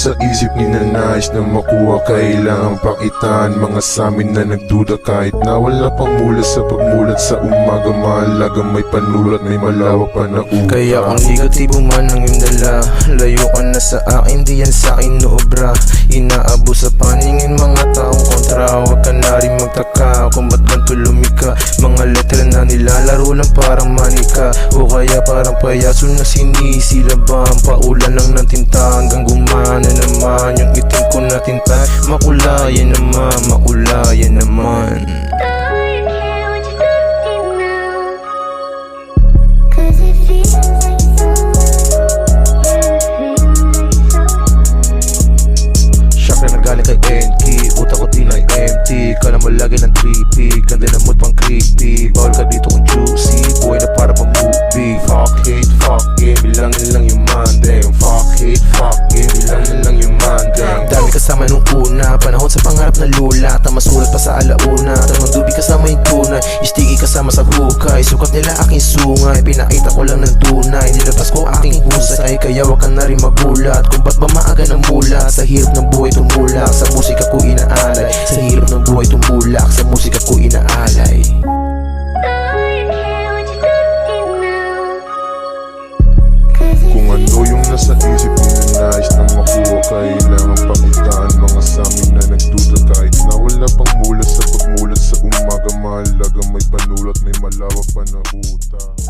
Sa isip ni na nais na makuha, kailangan pakitaan mga samin na nagduda. Kahit na wala pang mulat sa pagmulat sa umaga, mahalaga may panulat, may malawak pa na utak. Kaya kung negatibo man ang iyong dala, layo ka na sa akin, di yan sa akin noobra. Inaabo sa paningin mga taong kontra, huwag ka na rin magtaka kung ba't ganito lumika. Mga letra na nilalaro lang parang manika, o kaya parang payaso na sinisilaban. Paulan lang ng tinta hanggang gumana naman yung itim ko na tinta. Makulayan naman, makulayan naman. Shock na nagaling kay NK, utak ko di na empty. Kala mo lagi ng trippy, ganda na mood pang creepy. Bawal ka dito kung juicy, buhay na para pang movie. Fuck hate, fuck game, bilangin lang yung mandem. Fuck hate, fuck game, bilangin lang yung mandem. Dami kasama nung una, panahon sa pangarap na lula. Tamasulat pa sa alauna, tanong dubi kasama yung tunay. Istigi kasama sa hukay, sukat nila aking sungay. Pinakita ko lang ng tunay, nilabas ko aking husay. Kaya wag ka na rin magulat kung ba't ba maaga ng mulat. Sa hirap ng buhay tumulak, sa musika ko inaalay. Sa hirap ng buhay tumulak, sa musika ko inaalay. Kung ano yung nasa isip ni na nais na makuha, kailangan pakitaan mga samin na nagduda. Kahit na wala pang mulat sa pagmulat sa umaga, mahalaga may panulat, may malawak pa na utak.